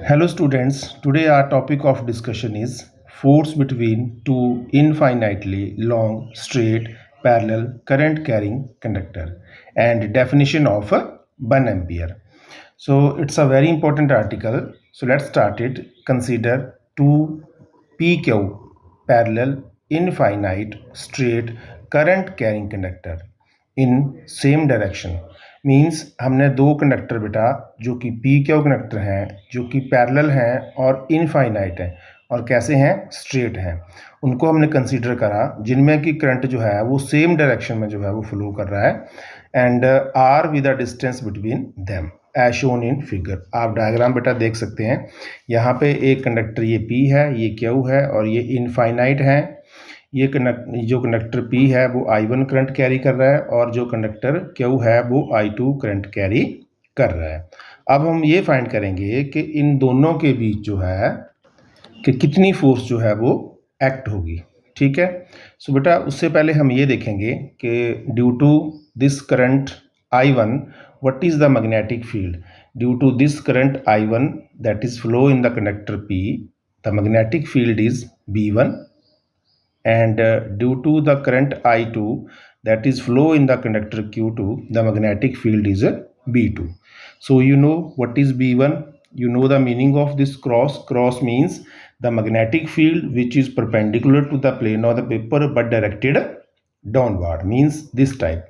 Hello students, today our topic of discussion is force between two infinitely long, straight, parallel current carrying conductor and definition of a 1 ampere. So it's a very important article. So let's start it. Consider two PQ parallel infinite straight current carrying conductor in same direction means हमने दो conductor बेटा जो कि P Q conductor हैं जो कि parallel हैं और इनफाइनाइट हैं और कैसे हैं स्ट्रेट हैं उनको हमने कंसीडर करा जिनमें कि करंट जो है वो सेम डायरेक्शन में जो है वो फ्लो कर रहा है and are with a distance between them as shown in figure. आप डायग्राम बेटा देख सकते हैं यहाँ पे एक कंडक्टर ये पी है ये क्यू है और ये इनफाइनाइट है। ये जो कंडक्टर P है वो I1 करंट कैरी कर रहा है और जो कंडक्टर Q है वो I2 करंट कैरी कर रहा है। अब हम ये फाइंड करेंगे कि इन दोनों के बीच जो है कि कितनी फोर्स जो है वो एक्ट होगी। ठीक है, सो बेटा उससे पहले हम ये देखेंगे कि due to this current I1 what is the magnetic field. Due to this current I1 that is flow in the conductor P, the magnetic field is B1 and due to the current I2 that is flow in the conductor Q2, the magnetic field is B2. So you know what is B1, you know the meaning of this cross. Cross means the magnetic field which is perpendicular to the plane of the paper but directed downward, means this type,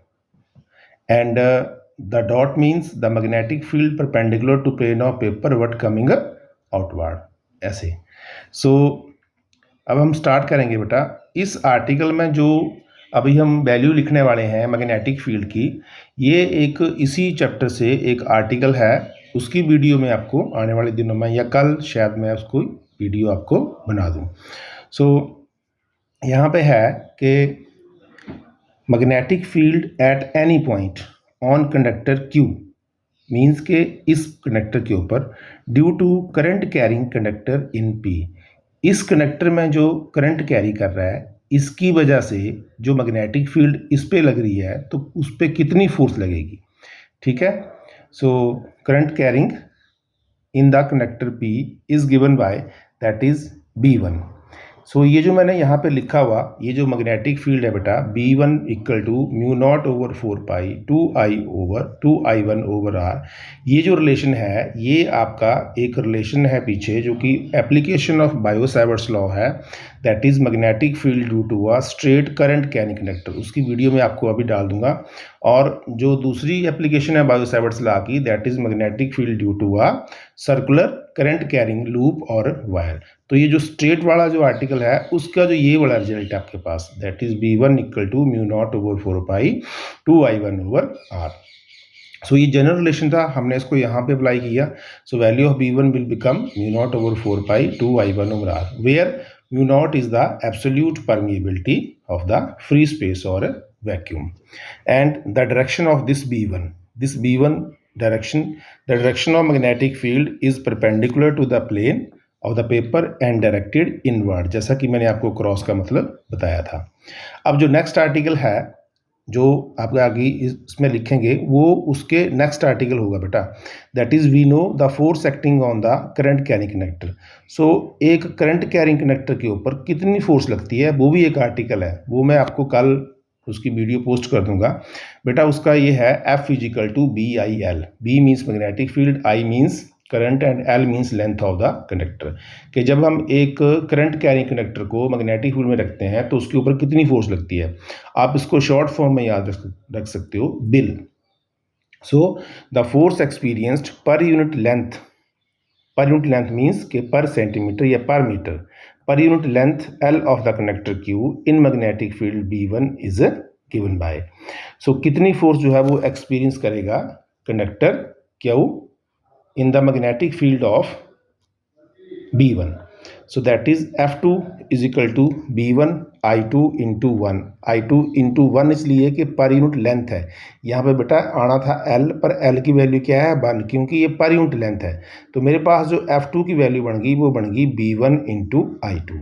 and the dot means the magnetic field perpendicular to plane of paper but coming outward ऐसे। So अब हम start करेंगे बेटा। इस article में जो अभी हम वैल्यू लिखने वाले हैं मैग्नेटिक फील्ड की, ये एक इसी चैप्टर से एक आर्टिकल है, उसकी वीडियो में आपको आने वाले दिनों में या कल शायद मैं उसको वीडियो आपको बना दूं। सो यहाँ पे है कि magnetic field at any point on conductor Q means के इस कंडक्टर के ऊपर due to current carrying conductor in P, इस कंडक्टर में जो करंट कैरी कर रहा है इसकी वजह से जो मैग्नेटिक फील्ड इस पे लग रही है तो उस पे कितनी फोर्स लगेगी। ठीक है, so current carrying in the conductor P is given by that is B1। सो ये जो मैंने यहाँ पे लिखा हुआ ये जो मैग्नेटिक फील्ड है बेटा B1 equal to mu not over 4 pi 2I over 2I1 over R, ये जो रिलेशन है ये आपका एक रिलेशन है पीछे जो कि एप्लीकेशन ऑफ बायो-सैवर्ट्स लॉ है, that is magnetic field due to a straight current carrying conductor, उसकी वीडियो में आपको अभी डाल दूंगा। और जो दूसरी एप्लीकेशन है बायो-सैवर्ट्स लॉ की that is magnetic field due to a circular current carrying loop और वायर। तो ये जो स्ट्रेट वाला जो आर्टिकल है उसका जो ये वाला रिजल्ट है आपके पास that is B1 equal to mu not over 4 pi 2I1 over R। So ये जनरल रिलेशन था, हमने इसको यहाँ पे अप्लाई किया। So value of B1 will become mu not over 4 pi 2I1 over R, where mu naught is the absolute permeability of the free space और vacuum and the direction of this B1 direction, the direction of magnetic field is perpendicular to the plane of the paper and directed inward, जैसा कि मैंने आपको cross का मतलब बताया था। अब जो नेक्स्ट आर्टिकल है जो आप आगे इसमें लिखेंगे वो उसके नेक्स्ट आर्टिकल होगा बेटा, that is we know the force acting on the current carrying conductor. So एक करंट कैरिंग कंडक्टर के ऊपर कितनी फोर्स लगती है वो भी एक आर्टिकल है, वो मैं आपको कल उसकी वीडियो पोस्ट कर दूंगा बेटा। उसका ये है F equal to BIL, B means magnetic field, I means current and L means length of the conductor, कि जब हम एक करंट कैरिंग कंडक्टर को मैग्नेटिक फील्ड में रखते हैं तो उसके ऊपर कितनी फोर्स लगती है। आप इसको शॉर्ट फॉर्म में याद रख सकते हो bill. So the force experienced per unit length means के पर सेंटीमीटर या पर metre, per unit length L of the conductor Q in magnetic field B1 is given by। so कितनी फोर्स जो है वो एक्सपीरियंस करेगा conductor Q in the magnetic field of B1, so that is F2 is equal to B1 I2 into 1, I2 into 1 इसलिए कि पर unit length है, यहाँ पे बेटा आना था L पर L की वैल्यू क्या है 1, क्योंकि ये पर यूनिट लेंथ है। तो मेरे पास जो F2 की वैल्यू बन गई वो बन गई B1 into I2।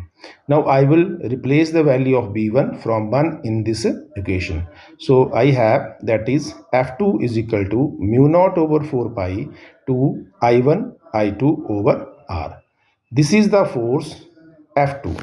Now I will replace the value of B1 from 1 in this equation. So I have that is F2 is equal to mu not over 4 pi 2I1 I2 over R. This is the force F2.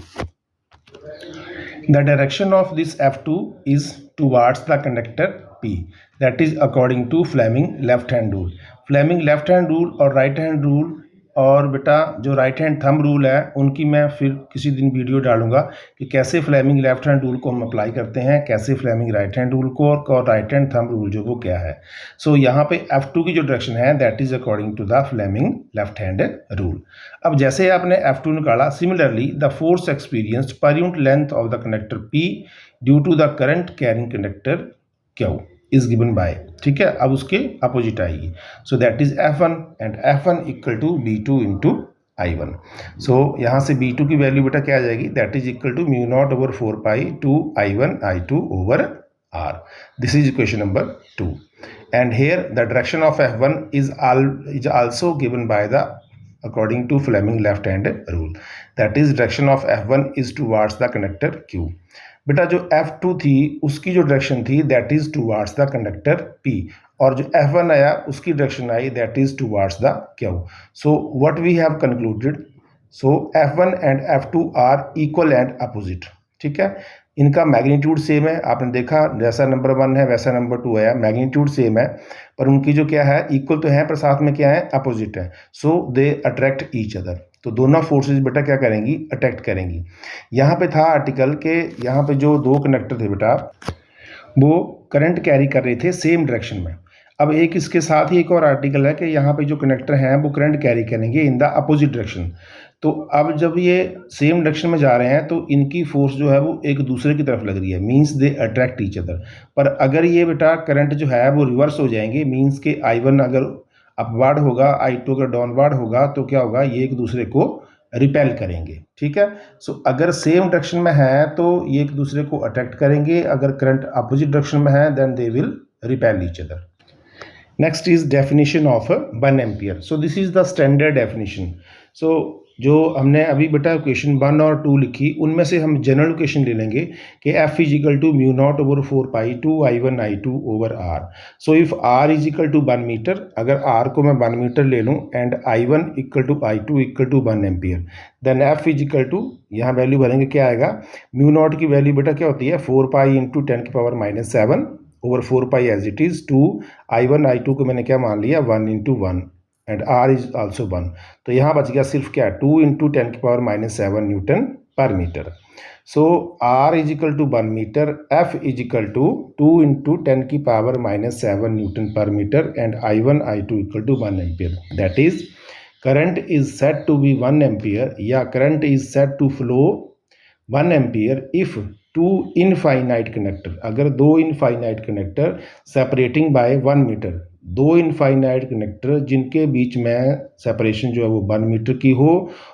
The direction of this F2 is towards the conductor P. That is according to Fleming left hand rule. Fleming left hand rule और right hand rule और बेटा जो right hand thumb rule है उनकी मैं फिर किसी दिन वीडियो डालूंगा कि कैसे फ्लेमिंग लेफ्ट हैंड रूल को हम अप्लाई करते हैं, कैसे फ्लेमिंग राइट हैंड रूल को, और राइट हैंड थंब रूल जो वो क्या है. सो यहाँ पे F2 की जो डायरेक्शन है that is according to the Fleming left hand rule. अब जैसे आपने F2 निकाला, similarly the force experienced per unit length of the conductor P due to the current carrying conductor Q is given by. ठीक है, अब उसके opposite आएगी. So that is F1 and F1 equal to B2 into I1. So यहाँ से B2 की value बेटा क्या आ जाएगी, that is equal to mu not over 4 pi two I1 I2 over R. This is equation number 2. And here the direction of F1 is also given by the according to Fleming left hand rule. That is direction of F1 is towards the conductor Q. बेटा जो F2 थी उसकी जो direction थी that is towards the conductor P, और जो F1 आया उसकी डायरेक्शन आई that is towards the Q. So what we have concluded, so F1 and F2 are equal and opposite. ठीक है, इनका मैग्नीट्यूड सेम है. आपने देखा जैसा नंबर 1 है वैसा नंबर 2 आया, मैग्नीट्यूड सेम है, पर उनकी जो क्या है इक्वल तो है पर साथ में क्या है अपोजिट है. सो दे अट्रैक्ट ईच अदर. तो दोनों फोर्सेस बेटा क्या करेंगी, अट्रैक्ट करेंगी. यहाँ पे था आर्टिकल के यहाँ पे जो दो कंडक्टर थे बेटा वो करंट कैरी कर रहे थे सेम डायरेक्शन में. अब एक इसके साथ ही एक और आर्टिकल है कि यहाँ पे जो कंडक्टर हैं वो करंट कैरी करेंगे इन द अपोजिट डायरेक्शन. तो अब जब ये सेम डायरेक्शन में जा रहे हैं तो इनकी फोर्स जो है वो एक दूसरे की तरफ लग रही है, means they attract each other. पर अगर ये बेटा करंट जो है वो रिवर्स हो जाएंगे, मींस के I1 अगर अपवार्ड होगा I2 अगर डाउनवार्ड होगा तो क्या होगा, ये एक दूसरे को रिपेल करेंगे. ठीक है, सो अगर सेम डायरेक्शन में है तो ये एक दूसरे को अट्रैक्ट करेंगे, अगर करंट अपोजिट डायरेक्शन में है then they will repel each other. Next is definition of 1 ampere. So this is the standard definition. So जो हमने अभी बेटा क्वेश्चन 1 और 2 लिखी उनमें से हम जनरल क्वेश्चन ले लेंगे कि F is equal to mu not over 4 pi two I1 I2 over R. So if R is equal to 1 metre, अगर R को मैं 1 मीटर ले लूँ and I1 equal to I2 equal to 1 ampere, then F is equal to यहाँ value भरेंगे क्या आएगा, mu naught की वैल्यू बेटा क्या होती है 4 पाई इंटू 10 की power -7 over 4 pi as it is two I1 I2 को मैंने क्या मान लिया 1 into 1 and R is also 1. तो यहाँ बच गया सिर्फ क्या 2 इंटू 10 की power -7 newton per metre. So R is equal to 1 metre, F is equal to 2 into 10 की power -7 newton per metre and I1 I2 equal to 1 ampere. That is current is said to be 1 ampere या current is said to flow 1 ampere if 2 infinite conductor, अगर 2 infinite conductor separating by 1 metre, 2 infinite conductor जिनके बीच में separation जो है वो 1 metre की हो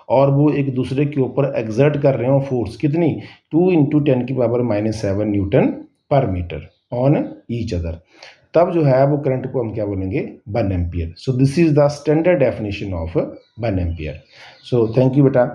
और वो एक दूसरे के ऊपर एक्सर्ट कर रहे हो फोर्स कितनी 2 इंटू 10 की power -7 newton per metre on each other, तब जो है वो करंट को हम क्या बोलेंगे 1 ampere. So this is the standard definition of 1 ampere. So thank you बेटा.